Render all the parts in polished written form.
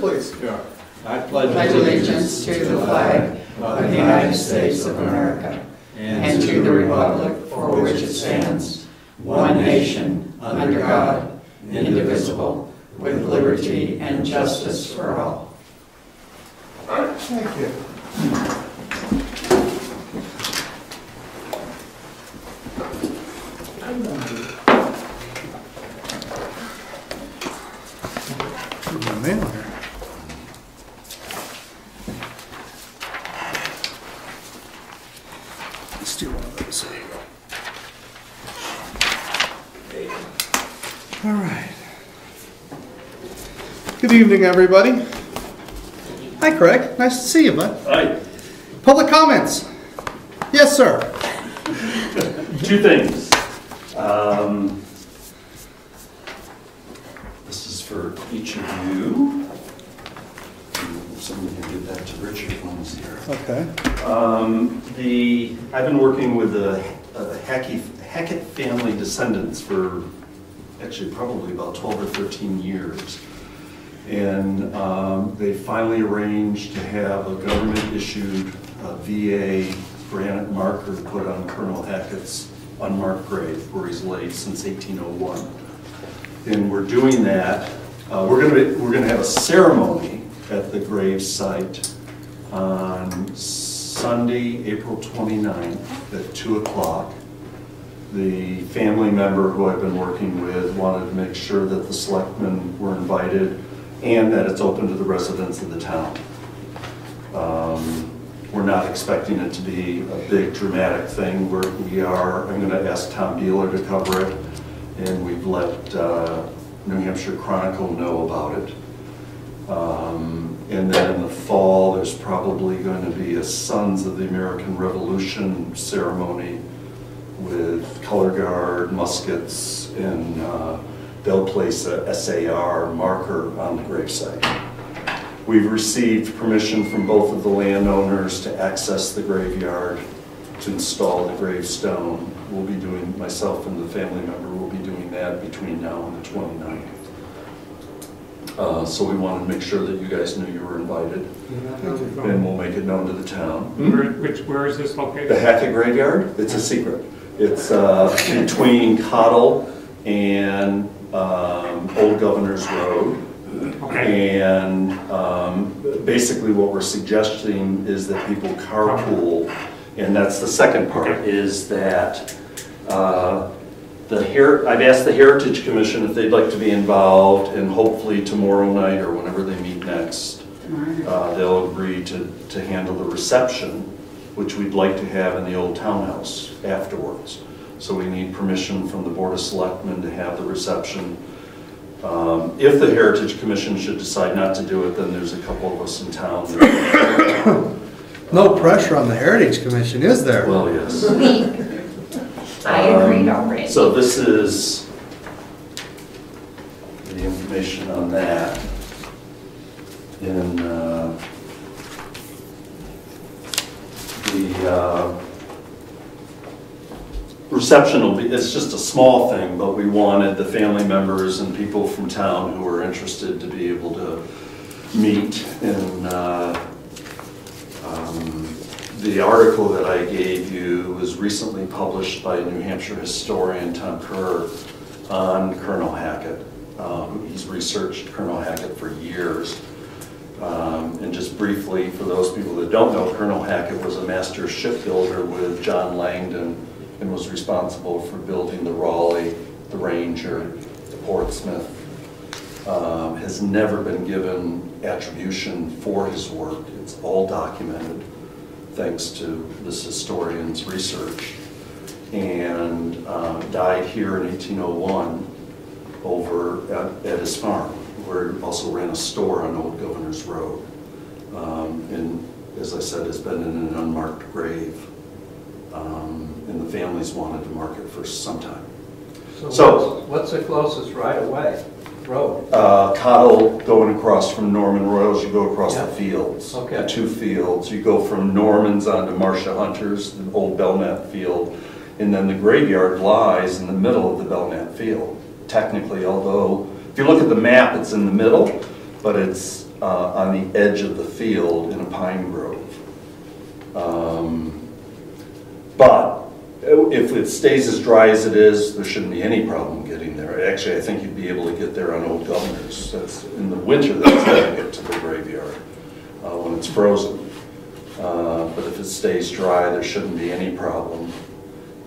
please. Yeah. I pledge allegiance to the flag of the United States of America and to the republic for which it stands, one nation, under God, indivisible, with liberty and justice for all. All right, thank you. Mail here. Let's do one of those. All right. Good evening, everybody. Hi, Craig. Nice to see you, bud. Hi. Public comments. Yes, sir. Two things. This is for each of you. Somebody can give that to Richard when he's here. Okay. I've been working with the Hackett family descendants for actually probably about 12 or 13 years. And they finally arranged to have a government-issued VA granite marker put on Colonel Hackett's unmarked grave, where he's laid since 1801. And we're doing that. We're going to have a ceremony at the grave site on Sunday, April 29th at 2 o'clock. The family member who I've been working with wanted to make sure that the selectmen were invited and that it's open to the residents of the town. We're not expecting it to be a big dramatic thing. I'm going to ask Tom Beeler to cover it, and we've let New Hampshire Chronicle know about it. And then in the fall, there's probably going to be a Sons of the American Revolution ceremony with color guard, muskets, and they'll place a SAR marker on the gravesite. We've received permission from both of the landowners to access the graveyard, to install the gravestone. We'll be doing, myself and the family member will be doing that between now and the 29th. So we wanted to make sure that you guys knew you were invited, and we'll make it known to the town. Where is this located? The Hackett Graveyard, it's a secret. It's between Cottle and Old Governor's Road. Okay. And basically what we're suggesting is that people carpool, and that's the second part, is that I've asked the Heritage Commission if they'd like to be involved, and hopefully tomorrow night or whenever they meet next, they'll agree to handle the reception, which we'd like to have in the old townhouse afterwards. So we need permission from the Board of Selectmen to have the reception. If the Heritage Commission should decide not to do it, then there's a couple of us in town. No pressure on the Heritage Commission, is there? Well, yes. I agreed already. So this is the information on that. And the reception will be, it's just a small thing, but we wanted the family members and people from town who are interested to be able to meet. And the article that I gave you was recently published by New Hampshire historian Tom Kerr on Colonel Hackett. He's researched Colonel Hackett for years. And just briefly, for those people that don't know, Colonel Hackett was a master shipbuilder with John Langdon and was responsible for building the Raleigh, the Ranger, the Portsmouth. Has never been given attribution for his work. It's all documented thanks to this historian's research. And died here in 1801 over at his farm, where he also ran a store on Old Governor's Road. And as I said, has been in an unmarked grave. And the families wanted to mark it for some time. So what's the closest right away road? Cottle, going across from Norman Royals, you go across the fields. Okay. The two fields. You go from Norman's onto Marcia Hunter's, the old Belknap field, and then the graveyard lies in the middle of the Belknap field. Technically, although if you look at the map, it's in the middle, but it's on the edge of the field in a pine grove. But if it stays as dry as it is, there shouldn't be any problem getting there. Actually, I think you'd be able to get there on Old Governors. That's in the winter, that's how you get to the graveyard when it's frozen. But if it stays dry, there shouldn't be any problem.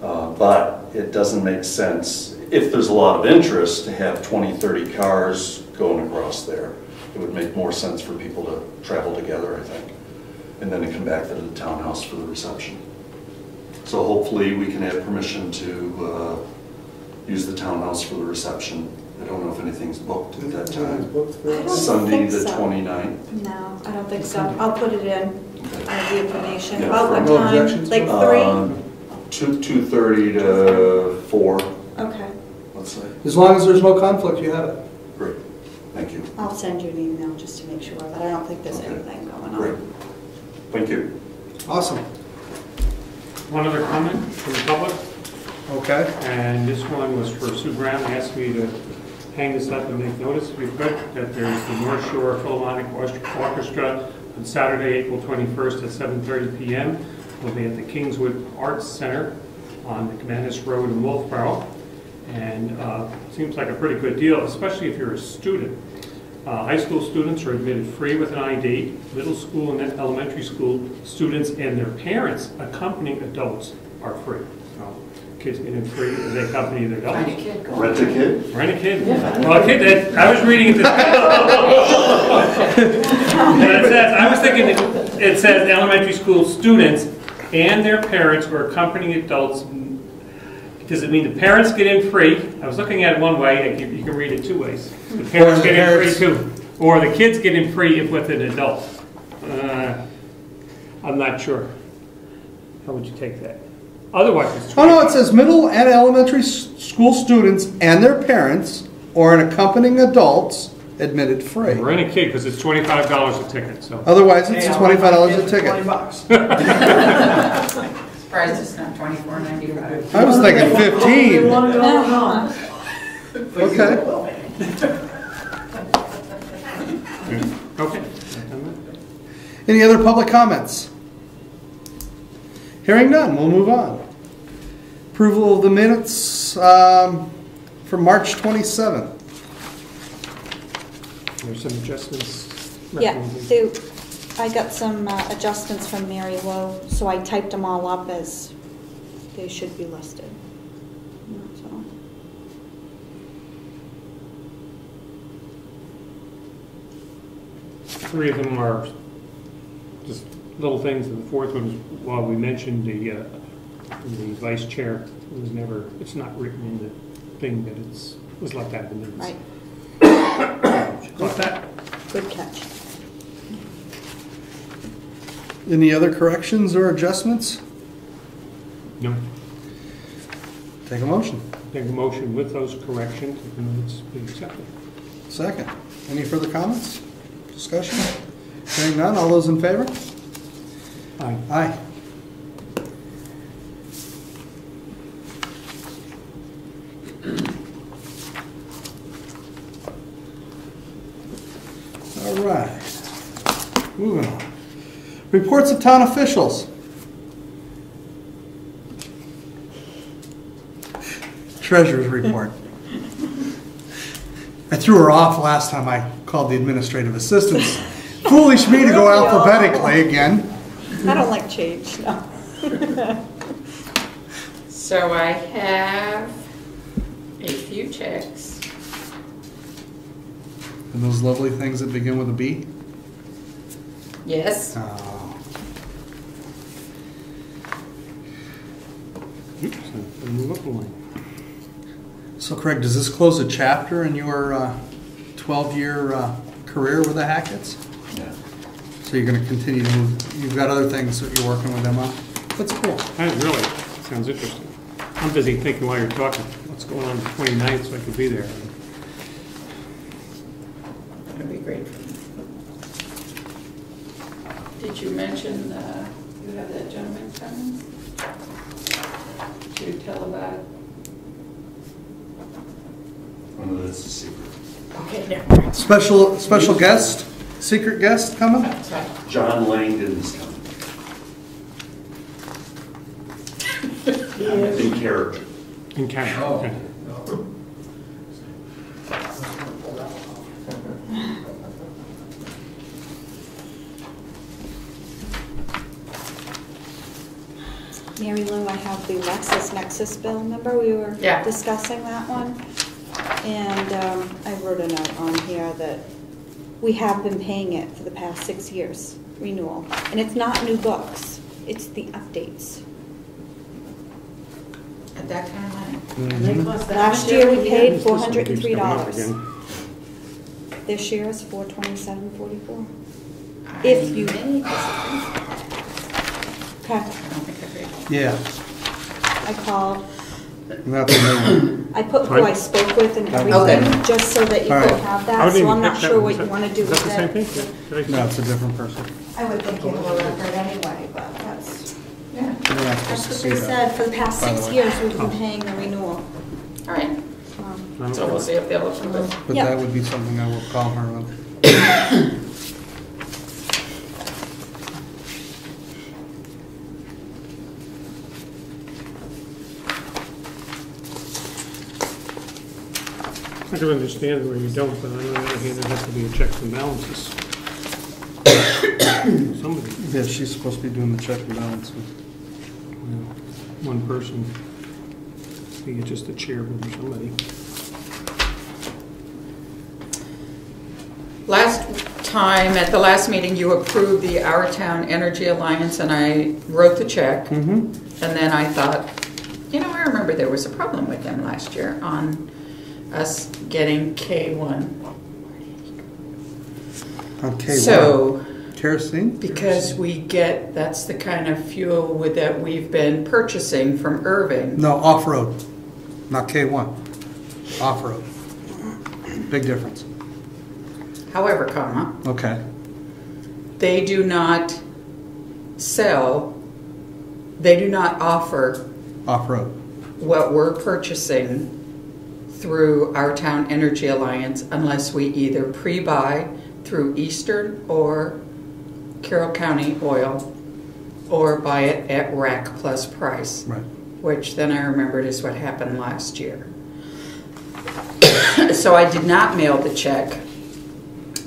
But it doesn't make sense, if there's a lot of interest, to have 20, 30 cars going across there. It would make more sense for people to travel together, I think, and then to come back to the townhouse for the reception. So hopefully we can have permission to use the townhouse for the reception. I don't know if anything's booked at that time. I don't Sunday think the so. 29th. No, I don't think so. I'll put it in, the information. Yeah, About what no time? objections? Like 2:30 to 4,3? Okay. let's say. As long as there's no conflict, you have it. Great, thank you. I'll send you an email just to make sure, but I don't think there's Okay. anything going Great, on. thank you. Awesome. One other comment from the public, Okay. and this one was for Sue Brown, asked me to hang this up and make notice, if we could, that there's the North Shore Philharmonic Orchestra on Saturday, April 21st at 7:30 p.m. We'll be at the Kingswood Arts Center on the Comanus Road in Wolfboro. And seems like a pretty good deal, especially if you're a student. High school students are admitted free with an ID. Middle school and elementary school students and their parents accompanying adults are free. So kids get in free as they accompany their adults. Rent a kid? Rent a kid. Well, a kid that, I was reading it this I was thinking it says elementary school students and their parents or accompanying adults. Does it mean the parents get in free? I was looking at it one way, you can read it two ways. The parents get in free too. Or the kids get in free if with an adult. I'm not sure. How would you take that? Otherwise, it's Oh no, it says middle and elementary school students and their parents or an accompanying adults admitted free. Rent a kid because it's $25 a ticket. So Otherwise, it's $25 a ticket. Surprised it's not $24.95. I was thinking 15. Okay. okay. Any other public comments? Hearing none, we'll move on. Approval of the minutes for March 27th. There's some adjustments. Yeah, I got some adjustments from Mary Lowe, so I typed them all up as they should be listed. That's all. Three of them are just little things, and the fourth one is, while we mentioned the vice chair, it was never, it's not written in the thing, but it was left out of the minutes. Right. Caught that? Good catch. Any other corrections or adjustments? No. Take a motion. Take a motion with those corrections, that the minutes be accepted. Second. Any further comments? Discussion? Hearing none, all those in favor? Aye. Aye. All right. Moving on. Reports of town officials. Treasurer's report. I threw her off last time I called the administrative assistants. Foolish me to go alphabetically again. I don't like change, no. So I have a few checks. And those lovely things that begin with a B? Yes. Oh. Oops, I'll move up a line. So Craig, does this close a chapter in your 12-year career with the Hackett's? Yeah. So you're going to continue to move, you've got other things that you're working with them on? That's cool. That really sounds interesting. I'm busy thinking while you're talking, what's going on the 29th, so I could be there. That'd be great. Did you mention you have that gentleman coming to tell about it? Oh, no, that's a secret. Okay, never mind. Special guest? secret guest coming? That's right. John Langdon is coming. In character. In Canada, okay. Mary Lou, I have the LexisNexis bill. Remember we were Yeah. discussing that one? And I wrote a note on here that we have been paying it for the past 6 years, renewal. And it's not new books, it's the updates. At that kind of money. And they cost that Last much year we every paid This one keeps coming up $403. again. This year is $427.44. If you- I may disagree. Okay, I don't think I paid. Yeah. I called. That's amazing. I put who I spoke with and Okay. everything, just so that you All could right. have I that, didn't so even I'm not catch that sure one. what you want to do Is that with the same it. thing? Yeah. Did I- No, it's a different person. I would think you have a record anyway, but that's, Yeah. You're not supposed that's to what see they that. said, for the past By the 6 way. years, we've been paying the renewal. All right. I don't So we'll know. see if they'll approve it. But Yeah. that would be something I will call her on. I can understand where you don't, but on the other hand, there has to be a checks and balances. Somebody, Yeah, she's supposed to be doing the check and balance. one person, be it just a chairman or somebody. Last time, at the last meeting, you approved the Our Town Energy Alliance, and I wrote the check. Mm-hmm. And then I thought, you know, I remember there was a problem with them last year on us getting K1. On K1. So, Kerosene? because we get, that's the kind of fuel that we've been purchasing from Irving. No, off-road, not K1. Off-road. Big difference. However, comma, Okay. they do not sell, they do not offer Off-road. what we're purchasing through Our Town Energy Alliance unless we either pre-buy through Eastern or Carroll County Oil or buy it at rack plus price, Right. which then I remembered is what happened last year. So I did not mail the check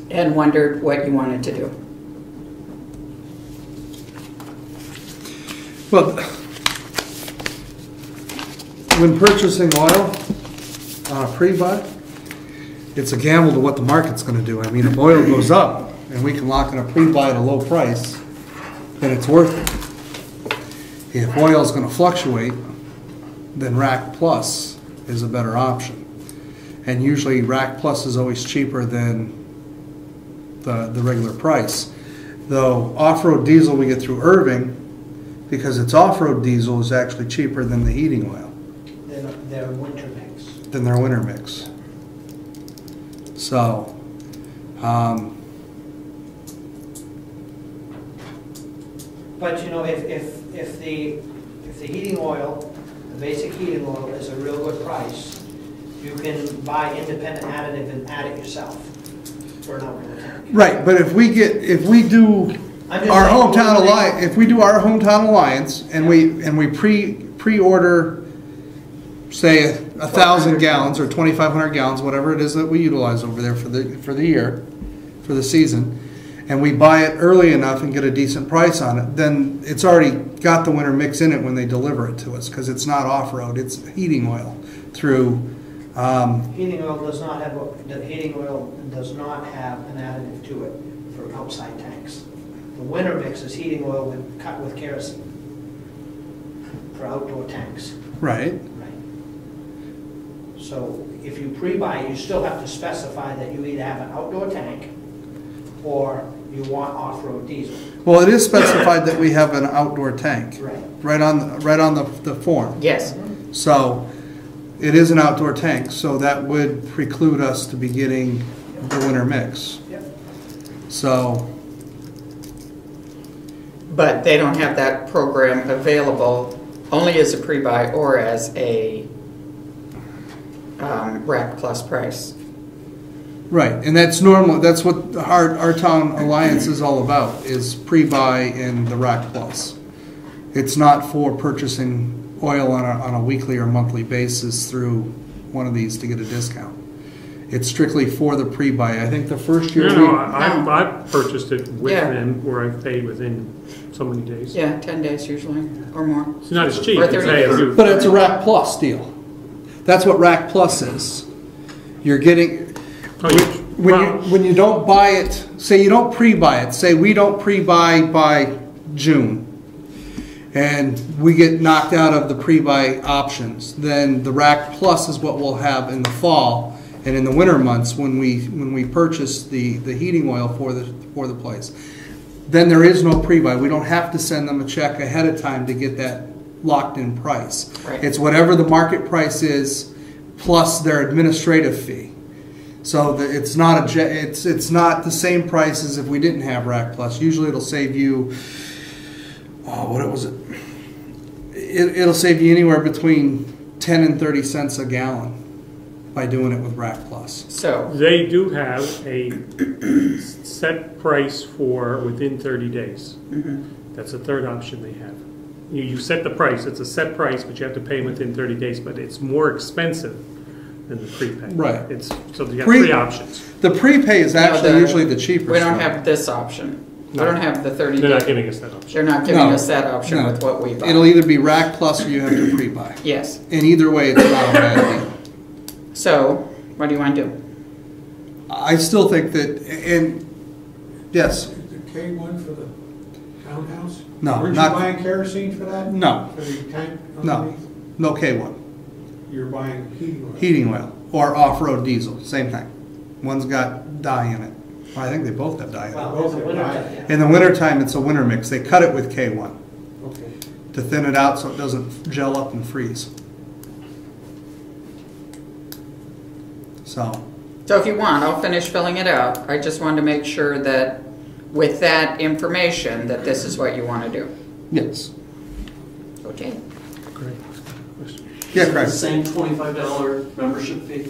and wondered what you wanted to do. Well, when purchasing oil on a pre-buy, it's a gamble to what the market's going to do. I mean, if oil goes up and we can lock in a pre-buy at a low price, then it's worth it. If oil's going to fluctuate, then Rack Plus is a better option. And usually Rack Plus is always cheaper than the regular price. Though off-road diesel we get through Irving, because it's off-road diesel, is actually cheaper than the heating oil, Their winter mix. than their winter mix. So, But you know, if the heating oil, the basic heating oil is a real good price, you can buy independent additive and add it yourself for an outdoor tank. right, but if we do I'm just our saying, hometown when they- alliance, if we do our hometown alliance and we pre-order, say 1,000 gallons or 2,500 gallons, whatever it is that we utilize over there for the year, for the season, and we buy it early enough and get a decent price on it, then it's already got the winter mix in it when they deliver it to us, because it's not off-road, it's heating oil through. Heating oil does not have, the heating oil does not have an additive to it for outside tanks. The winter mix is heating oil with kerosene for outdoor tanks. Right. Right. So if you pre-buy, you still have to specify that you either have an outdoor tank or you want off-road diesel. Well, it is specified that we have an outdoor tank, Right. right on the form. Yes. So it is an outdoor tank, so that would preclude us to be getting the winter mix. Yep. So, But they don't have that program available only as a pre-buy or as a rack plus price. Right, and that's normal, that's what our town alliance is all about, is pre-buy and the Rack Plus. It's not for purchasing oil on a weekly or monthly basis through one of these to get a discount. It's strictly for the pre-buy. I think the first year. No, I've purchased it with Yeah. them, where I've paid within so many days. Yeah, 10 days usually, or more. It's not as cheap. Or as 30 I days. do. But it's a Rack Plus deal. That's what Rack Plus is. You're getting, Oh, yeah. Well, when you don't buy it, say you don't pre-buy it, say we don't pre-buy by June, and we get knocked out of the pre-buy options, then the Rack Plus is what we'll have in the fall and in the winter months when we purchase the heating oil for the place. Then there is no pre-buy. We don't have to send them a check ahead of time to get that locked in price. Right. It's whatever the market price is plus their administrative fee. So it's not it's not the same price as if we didn't have Rack Plus. Usually it'll save you, what was it? It'll save you anywhere between 10 and 30 cents a gallon by doing it with Rack Plus. So, they do have a set price for within 30 days. That's the third option they have. You set the price. It's a set price, but you have to pay within 30 days. But it's more expensive than the prepay. Right. So you got three options. The prepay is actually usually the cheaper. we don't have this option. We No. don't have the 30 They're not days. giving us that option. They're not giving No. us that option No. with what we buy. It'll either be Rack Plus or you have to pre-buy. Yes. And either way, it's not a bad deal. So, what do you want to do? I still think that, and yes, The K1 for the townhouse? No, Weren't not- you buying kerosene for that? No. For the tank no, underneath? no K1. You're buying heating oil? Heating oil or off-road diesel, same thing. One's got dye in it. Well, I think they both have dye in it. Well, in the winter, yeah. In the wintertime, it's a winter mix. They cut it with K1 Okay. to thin it out so it doesn't gel up and freeze. So, So if you want, I'll finish filling it out. I just wanted to make sure that with that information, that this is what you want to do. yes. Okay. Great. Yeah, Is it the correct. same $25 membership fee?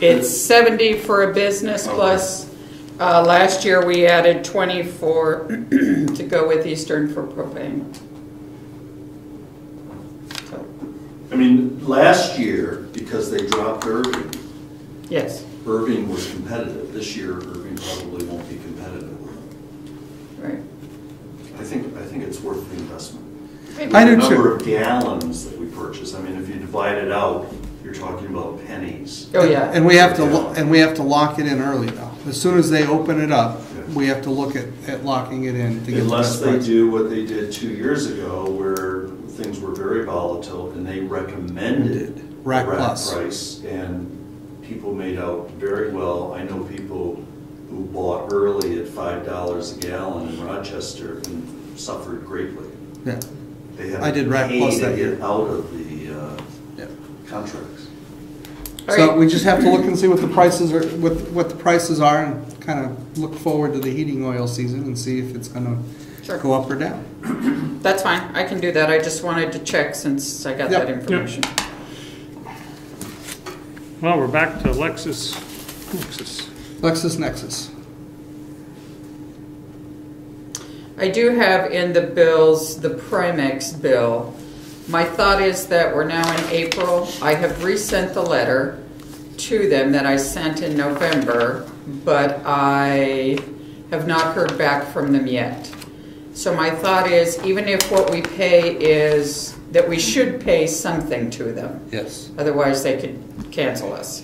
It's 70 for a business plus, last year we added 24 to go with Eastern for propane. So, I mean, last year, because they dropped Irving, yes, Irving was competitive. This year, Irving probably won't be competitive. right. I think it's worth the investment. I do The number too. of gallons that we purchase, I mean, if you divide it out, you're talking about pennies. Oh, yeah. And we have to lock it in early though. As soon as they open it up, we have to look at locking it in to get the Unless best they price. do what they did 2 years ago, where things were very volatile, and they recommended Rack the Plus. price, and people made out very well. I know people who bought early at $5 a gallon in Rochester and suffered greatly. Yeah. They had I did Rack to Plus pay that to year. get out of the Yeah. contracts. All So right. we just have to look and see what the prices are, and kind of look forward to the heating oil season and see if it's going to Sure. go up or down. That's fine, I can do that. I just wanted to check since I got Yep. that information. Well, we're back to Lexus. LexisNexis. I do have in the bills the Primex bill. My thought is that we're now in April. I have resent the letter to them that I sent in November, but I have not heard back from them yet. So my thought is, even if what we pay is, that we should pay something to them. Yes. Otherwise, they could cancel us.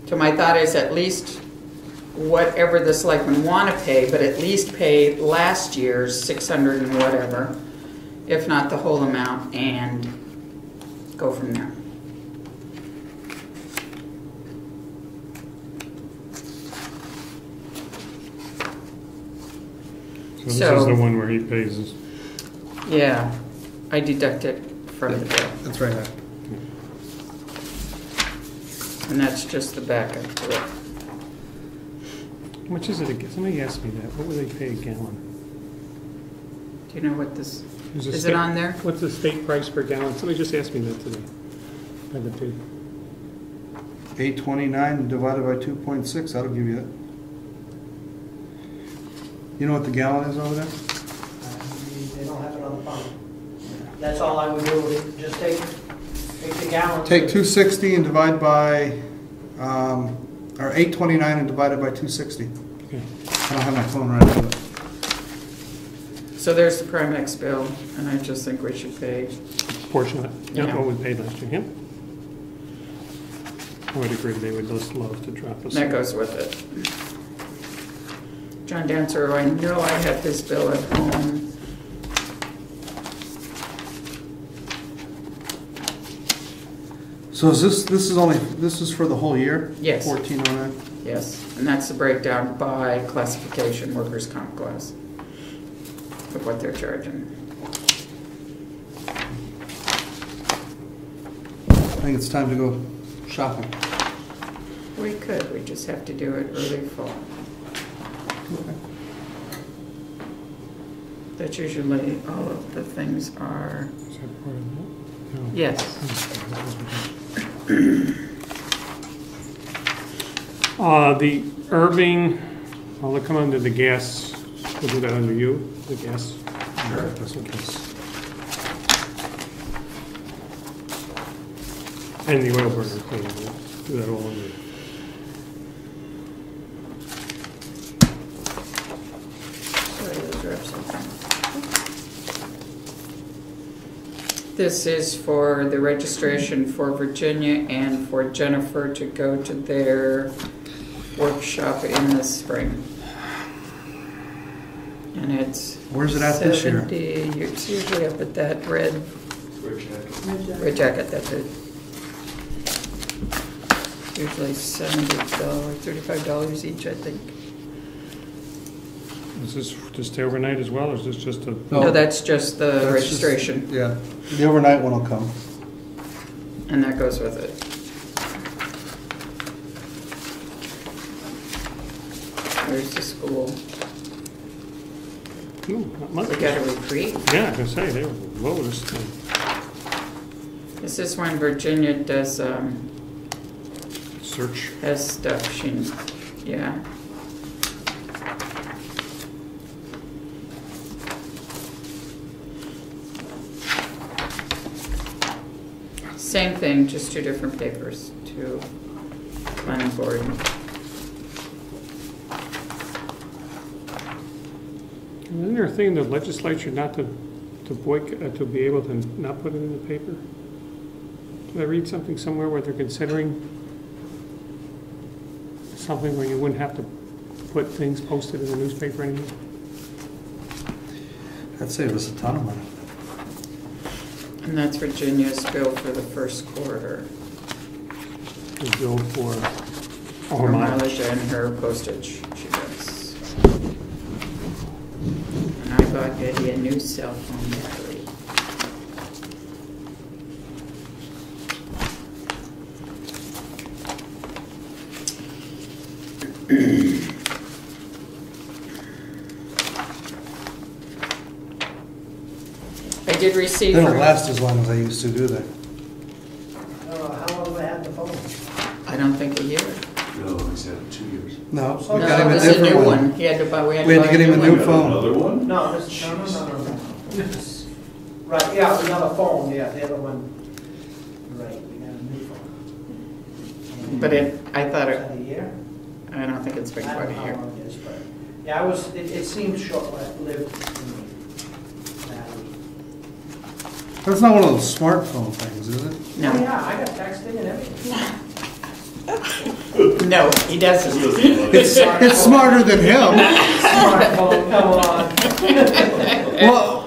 So my thought is at least whatever the selectmen want to pay, but at least pay last year's 600 and whatever, if not the whole amount, and go from there. So this So- is the one where he pays us. Yeah, I deduct it from the bill, That's right. and that's just the backup to it. How much is it again? Somebody asked me that. What would they pay a gallon? Do you know what this, There's a is state- it on there? What's the state price per gallon? Somebody just asked me that today. By the bid. 829 divided by 2.6, that'll give you it. You know what the gallon is over there? They don't have it on the pump. That's all I would do, just take the gallons. Take 260 and divide by, or 829 and divide it by 260. Okay. I don't have my phone right now. But So there's the Primex bill, and I just think we should pay. Portion of it. Yeah, Yeah. what we paid last year, yeah. I would agree, they would just love to drop us. That goes with it. John Dancer, I know I have his bill at home. So is this is for the whole year? Yes. 1409? Yes, and that's the breakdown by classification, workers' comp class, of what they're charging. I think it's time to go shopping. We could, we just have to do it early fall. That's usually, all of the things are, Is that part of that? No. yes. The Irving, well, they'll come under the gas, we'll do that under you, the gas. Sure, just in case. And the oil burner thing, we'll do that all under. Sorry to grab something. This is for the registration for Virginia and for Jennifer to go to their workshop in the spring. And it's Where's it at this year? 70, it's usually up at that red jacket, that's it. Usually $70, $35 each, I think. Is this to stay overnight as well, or is this just a? No, that's just the That's just- registration, yeah, the overnight one will come. and that goes with it. Where's the school? No, not much. We got a reprieve. Yeah, I was gonna say, they were low this thing. This is when Virginia does, Search. has stuff, yeah. Same thing, just two different papers, to planning board. Isn't there a thing in the legislature not to boycott, to be able to not put it in the paper? Did I read something somewhere where they're considering something where you wouldn't have to put things posted in the newspaper anymore? That'd save us a ton of money. And that's Virginia's bill for the first quarter. The bill for Her our mileage. mileage and her postage, she does. And I bought Betty a new cell phone battery. I did receive They don't from, last as long as they used to, do they? How long have I had the phone? I don't think a year. No, he's had it 2 years. No, we No, got him a this is a different new one. He had to buy, we had We to had buy to get him a new one. phone. Another one? No, no. Right, yeah, another phone, yeah, the other one, right, we got a new phone. But I thought Is it, that a year? I don't think it's been I quite don't a know year. how long it is, but, yeah, it seemed short-lived to me. Battery. That's not one of those smartphone things, is it? Oh, No, yeah, I got texting and everything. no, he doesn't. It's smarter than him. Smartphone, come on. Well,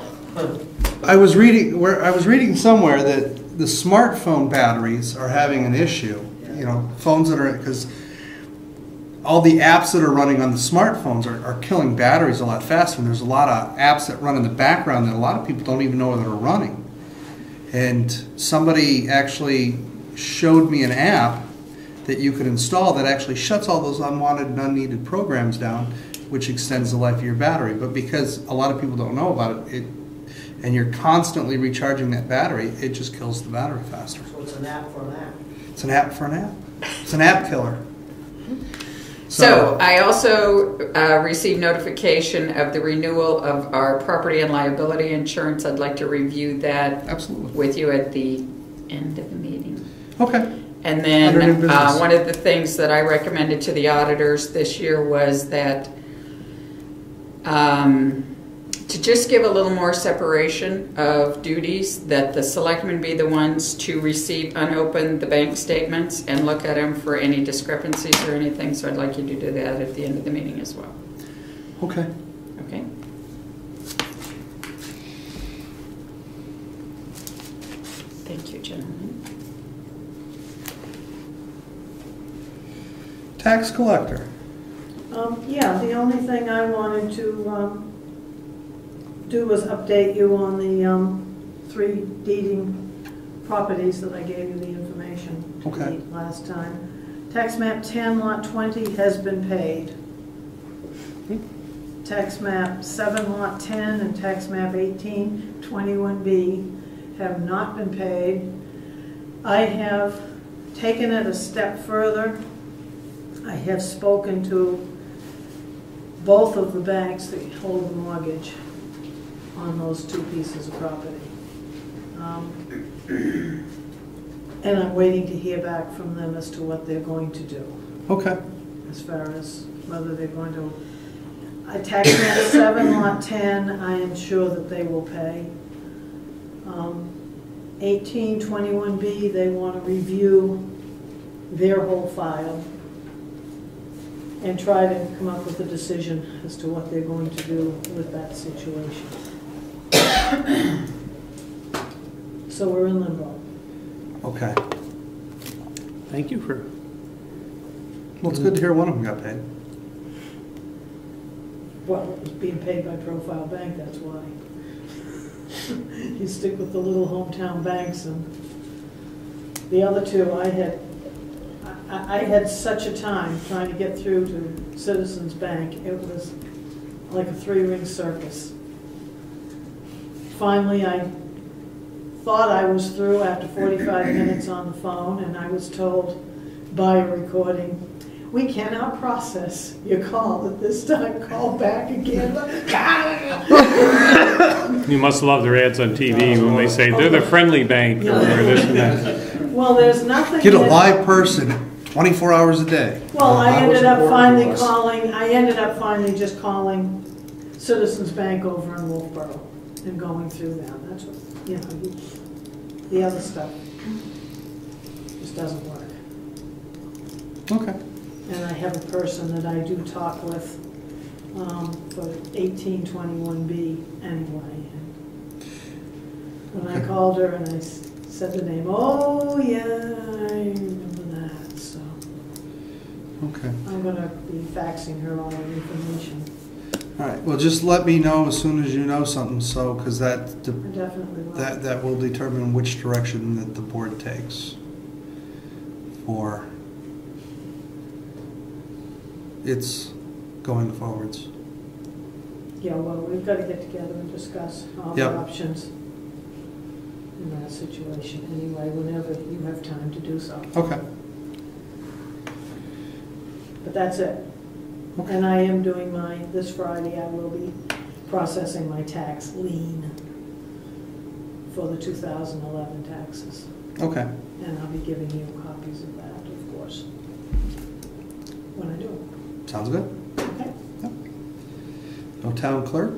I was reading somewhere that the smartphone batteries are having an issue. You know, phones that are, because all the apps that are running on the smartphones are killing batteries a lot faster. And there's a lot of apps that run in the background that a lot of people don't even know that are running. And somebody actually showed me an app that you could install that actually shuts all those unwanted and unneeded programs down, which extends the life of your battery. But because a lot of people don't know about it, and you're constantly recharging that battery, it just kills the battery faster. So it's an app for an app. It's an app for an app. It's an app killer. So I also received notification of the renewal of our property and liability insurance. I'd like to review that Absolutely. with you at the end of the meeting. Okay. And Under new then business. one of the things that I recommended to the auditors this year was that to just give a little more separation of duties, that the selectmen be the ones to receive unopened the bank statements and look at them for any discrepancies or anything. So I'd like you to do that at the end of the meeting as well. Okay. Okay? Thank you, gentlemen. Tax collector. Yeah, the only thing I wanted to do was update you on the 3 deeding properties that I gave you the information to Okay. deed last time. Tax map 10, lot 20 has been paid. Tax map 7, lot 10, and tax map 18, 21B have not been paid. I have taken it a step further. I have spoken to both of the banks that hold the mortgage on those 2 pieces of property. And I'm waiting to hear back from them as to what they're going to do, Okay. as far as whether they're going to, tax map 7, lot 10, I am sure that they will pay. 18, 21B, they want to review their whole file and try to come up with a decision as to what they're going to do with that situation. So we're in limbo. Okay. Thank you for. Well, it's good to hear one of them got paid. Well, it was being paid by Profile Bank, that's why. You stick with the little hometown banks, and the other 2, I had such a time trying to get through to Citizens Bank. It was like a 3-ring circus. Finally, I thought I was through after 45 minutes on the phone, and I was told by a recording, "We cannot process your call at this time. Call back again." You must love their ads on TV when they say they're the friendly bank or this and that. Well, there's nothing. Get a that- live person 24 hours a day. Well, I That was ended up important to finally us. calling, I ended up finally just calling Citizens Bank over in Wolfboro and going through them. That's what, the other stuff just doesn't work. Okay. And I have a person that I do talk with for 1821B anyway. And when I called her and I said the name, "Oh, yeah, I remember that," so. Okay. I'm gonna be faxing her all the information. All right. Well, just let me know as soon as you know something, so because I definitely will. that will determine which direction that the board takes for its going forwards. Yeah, well, we've got to get together and discuss all the Yep. options in that situation anyway, whenever you have time to do so. Okay. But that's it. Okay. And I am doing this Friday, I will be processing my tax lien for the 2011 taxes. Okay. And I'll be giving you copies of that, of course, when I do it. Sounds good. Okay? No town clerk.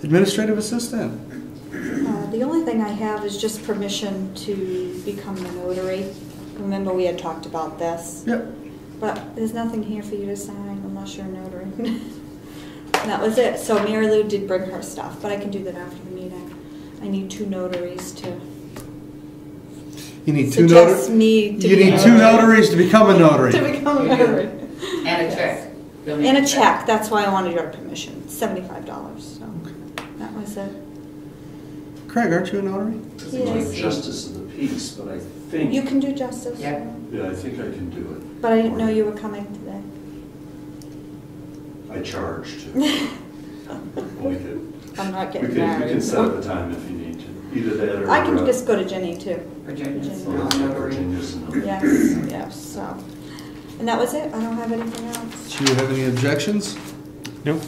Administrative assistant. The only thing I have is just permission to become the notary. Remember, we had talked about this. Yep. But there's nothing here for you to sign unless you're a notary. And that was it. So Mary Lou did bring her stuff, but I can do that after the meeting. I need 2 notaries to You need 2 suggest notaries. me to You be a need 2 notary. notaries to become a notary. To become a notary. And a check. And a check. That's why I wanted your permission. $75. So that was it. Craig, aren't you a notary? I'm not Yes. justice of the peace, but I think, You can do justice. Yeah. yeah, I think I can do it. But I didn't know you were coming today. I charge too. We could, I'm not we getting can married. set up a time if you need to. Either that or. I can just go to Jenny too. Virginia's Virginia. not notary. Virginia's no. Yes, yes, so. And that was it. I don't have anything else. Do you have any objections? No?